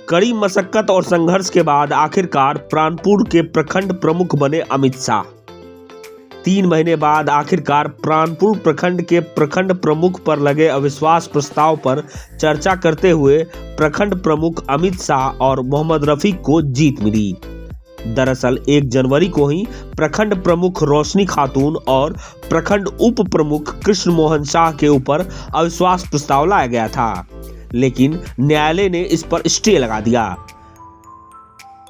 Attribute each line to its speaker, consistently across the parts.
Speaker 1: कड़ी मशक्कत और संघर्ष के बाद आखिरकार प्राणपुर के प्रखंड प्रमुख बने अमित शाह। 3 महीने बाद आखिरकार प्राणपुर प्रखंड के प्रखंड प्रमुख पर लगे अविश्वास प्रस्ताव पर चर्चा करते हुए प्रखंड प्रमुख अमित शाह और मोहम्मद रफी को जीत मिली। दरअसल 1 जनवरी को ही प्रखंड प्रमुख रोशनी खातून और प्रखंड उप प्रमुख कृष्ण मोहन शाह के ऊपर अविश्वास प्रस्ताव लाया गया था, लेकिन न्यायालय ने इस पर स्टे लगा दिया।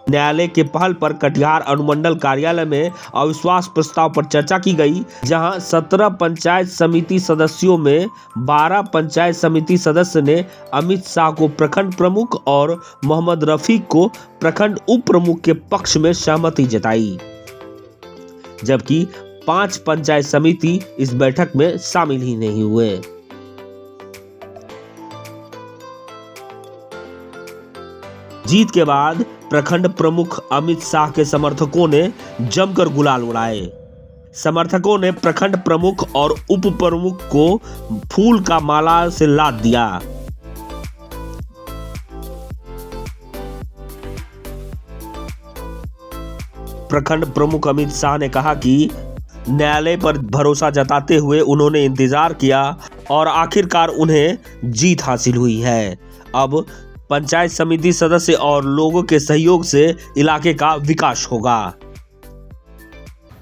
Speaker 1: न्यायालय के पहल पर कटिहार अनुमंडल कार्यालय में अविश्वास प्रस्ताव पर चर्चा की गई, जहां 17 पंचायत समिति सदस्यों में 12 पंचायत समिति सदस्य ने अमित शाह को प्रखंड प्रमुख और मोहम्मद रफी को प्रखंड उप प्रमुख के पक्ष में सहमति जताई, जबकि 5 पंचायत समिति इस बैठक में शामिल ही नहीं हुए। जीत के बाद प्रखंड प्रमुख अमित शाह के समर्थकों ने जमकर गुलाल उड़ाए। समर्थकों ने प्रखंड प्रमुख और उप प्रमुख को फूल का माला से लाद दिया। प्रखंड प्रमुख अमित शाह ने कहा कि न्यायालय पर भरोसा जताते हुए उन्होंने इंतजार किया और आखिरकार उन्हें जीत हासिल हुई है। अब पंचायत समिति सदस्य और लोगों के सहयोग से इलाके का विकास होगा।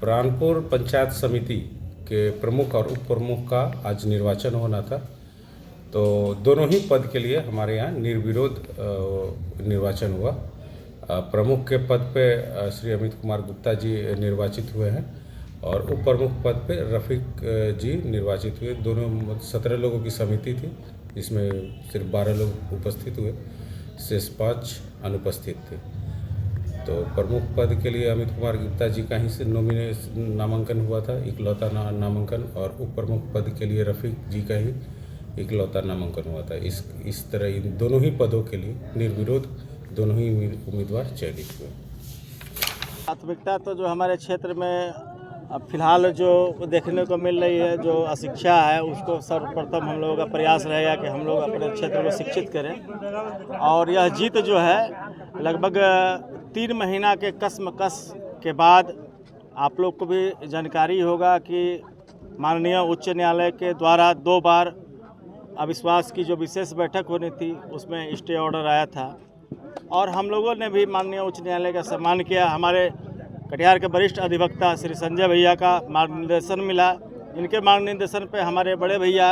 Speaker 2: प्राणपुर पंचायत समिति के प्रमुख और उप प्रमुख का आज निर्वाचन होना था, तो दोनों ही पद के लिए हमारे यहाँ निर्विरोध निर्वाचन हुआ। प्रमुख के पद पे श्री अमित कुमार गुप्ता जी निर्वाचित हुए हैं और उप प्रमुख पद पे रफीक जी निर्वाचित हुए। दोनों 17 लोगों की समिति थी, इसमें सिर्फ 12 लोग उपस्थित हुए, शेष 5 अनुपस्थित थे। तो प्रमुख पद के लिए अमित कुमार गुप्ता जी का ही से नामांकन हुआ था, इकलौता नामांकन, और उप प्रमुख पद के लिए रफीक जी का ही इकलौता नामांकन हुआ था। इस तरह इन दोनों ही पदों के लिए निर्विरोध दोनों ही उम्मीदवार चयनित हुए।
Speaker 3: प्राथमिकता तो जो हमारे क्षेत्र में अब फिलहाल जो देखने को मिल रही है, जो अशिक्षा है, उसको सर्वप्रथम हम लोगों का प्रयास रहेगा कि हम लोग अपने क्षेत्र को शिक्षित करें। और यह जीत जो है लगभग 3 महीना के कसमकस के बाद आप लोग को भी जानकारी होगा कि माननीय उच्च न्यायालय के द्वारा 2 बार अविश्वास की जो विशेष बैठक होनी थी उसमें स्टे ऑर्डर आया था और हम लोगों ने भी माननीय उच्च न्यायालय का सम्मान किया। हमारे कटिहार के वरिष्ठ अधिवक्ता श्री संजय भैया का मार्गनिर्देशन मिला, जिनके मार्गनिर्देशन पे हमारे बड़े भैया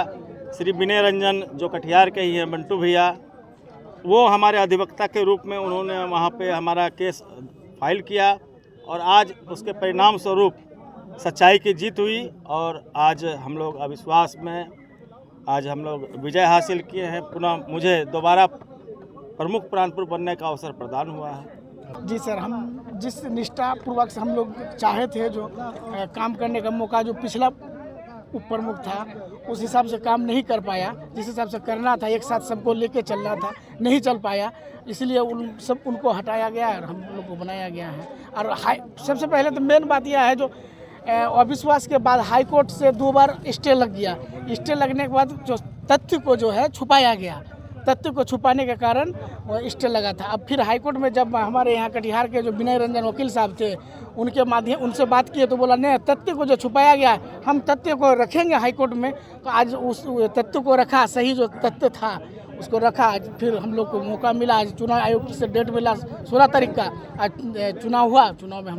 Speaker 3: श्री विनय रंजन जो कटिहार के ही हैं, बंटू भैया, वो हमारे अधिवक्ता के रूप में उन्होंने वहाँ पे हमारा केस फाइल किया और आज उसके परिणाम स्वरूप सच्चाई की जीत हुई और आज हम लोग अविश्वास में आज हम लोग विजय हासिल किए हैं। पुनः मुझे दोबारा प्रमुख प्राणपुर बनने का अवसर प्रदान हुआ है।
Speaker 4: जी सर, हम जिस निष्ठापूर्वक से हम लोग चाहे थे, जो काम करने का मौका जो पिछला उप प्रमुख था उस हिसाब से काम नहीं कर पाया, जिस हिसाब से करना था, एक साथ सबको लेके चलना था, नहीं चल पाया, इसलिए उनको हटाया गया और हम लोग को बनाया गया है। और सबसे पहले तो मेन बात यह है, जो अविश्वास के बाद हाई कोर्ट से 2 बार स्टे लग गया। स्टे लगने के बाद जो तथ्य को जो है छुपाया गया, तथ्य को छुपाने के कारण वो स्टे लगा था। अब फिर हाईकोर्ट में जब हमारे यहाँ कटिहार के जो विनय रंजन वकील साहब थे, उनके माध्यम उनसे बात किए तो बोला नहीं, तथ्य को जो छुपाया गया हम तथ्य को रखेंगे हाईकोर्ट में। तो आज उस तथ्य को रखा, सही जो तथ्य था उसको रखा। आज फिर हम लोग को मौका मिला, आज चुनाव आयोग से डेट मिला 16 तारीख का, आज चुनाव हुआ। चुनाव में हम